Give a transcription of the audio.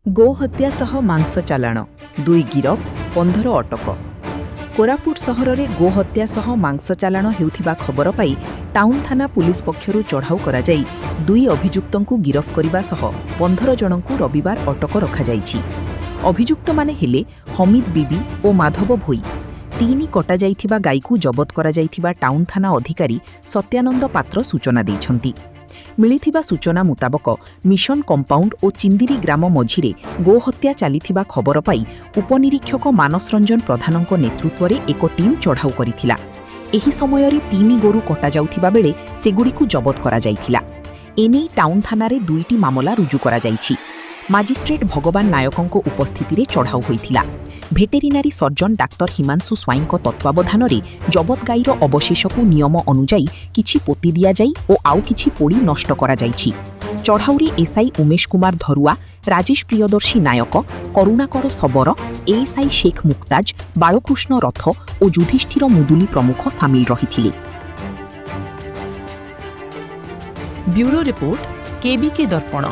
ଗୋହତ୍ୟା ସହ ମାଂସ ଚାଲାଣ 2 ଗିରଫ 15 ଅଟକ। କୋରାପୁଟ ସହରରେ ଗୋହତ୍ୟା ସହ ମାଂସ ଚାଲାଣ ହେଉଥିବା ଖବର ପାଇ ଟାଉନ୍ ଥାନା ପୁଲିସ ପକ୍ଷରୁ ଚଢ଼ାଉ କରାଯାଇ 2 ଅଭିଯୁକ୍ତଙ୍କୁ ଗିରଫ କରିବା ସହ 15 ଜଣଙ୍କୁ ରବିବାର ଅଟକ ରଖାଯାଇଛି। ଅଭିଯୁକ୍ତମାନେ ହେଲେ ହମିଦ ବିବି ଓ ମାଧବ ଭୋଇ। 3 କଟାଯାଇଥିବା ଗାଈକୁ ଜବତ କରାଯାଇଥିବା ଟାଉନ୍ ଥାନା ଅଧିକାରୀ ସତ୍ୟାନନ୍ଦ ପାତ୍ର ସୂଚନା ଦେଇଛନ୍ତି। ମିଳିଥିବା ସୂଚନା ମୁତାବକ ମିଶନ କମ୍ପାଉଣ୍ଡ ଓ ଚିନ୍ଦିରି ଗ୍ରାମ ମଝିରେ ଗୋହତ୍ୟା ଚାଲିଥିବା ଖବର ପାଇ ଉପନିରୀକ୍ଷକ ମାନସ ରଞ୍ଜନ ପ୍ରଧାନଙ୍କ ନେତୃତ୍ୱରେ ଏକ ଟିମ୍ ଚଢ଼ାଉ କରିଥିଲା। ଏହି ସମୟରେ 3 ଗୋରୁ କଟାଯାଉଥିବା ବେଳେ ସେଗୁଡ଼ିକୁ ଜବତ କରାଯାଇଥିଲା। ଏନେଇ ଟାଉନ୍ ଥାନାରେ 2ଟି ମାମଲା ରୁଜୁ କରାଯାଇଛି। ମାଜିଷ୍ଟ୍ରେଟ ଭଗବାନ ନାୟକଙ୍କ ଉପସ୍ଥିତିରେ ଚଢ଼ାଉ ହୋଇଥିଲା। ଭେଟେରିନାରୀ ସର୍ଜନ ଡାକ୍ତର ହିମାଂଶୁ ସ୍ୱାଇଁଙ୍କ ତତ୍ତ୍ୱାବଧାନରେ ଜବତ ଗାଈର ଅବଶେଷକୁ ନିୟମ ଅନୁଯାୟୀ କିଛି ପୋତି ଦିଆଯାଇ ଓ ଆଉ କିଛି ପୋଡ଼ି ନଷ୍ଟ କରାଯାଇଛି। ଚଢ଼ାଉରେ ଏସ୍ଆଇ ଉମେଶ କୁମାର ଧରୁଆ, ରାଜେଶ ପ୍ରିୟଦର୍ଶୀ ନାୟକ, କରୁଣାକର ଶବର, ଏଏସ୍ଆଇ ଶେଖ ମୁକ୍ତାଜ, ବାଳକୃଷ୍ଣ ରଥ ଓ ଯୁଧିଷ୍ଠିର ମୁଦୁଲି ପ୍ରମୁଖ ସାମିଲ ରହିଥିଲେ। ବ୍ୟୁରୋ ରିପୋର୍ଟ, କେବିକେ ଦର୍ପଣ।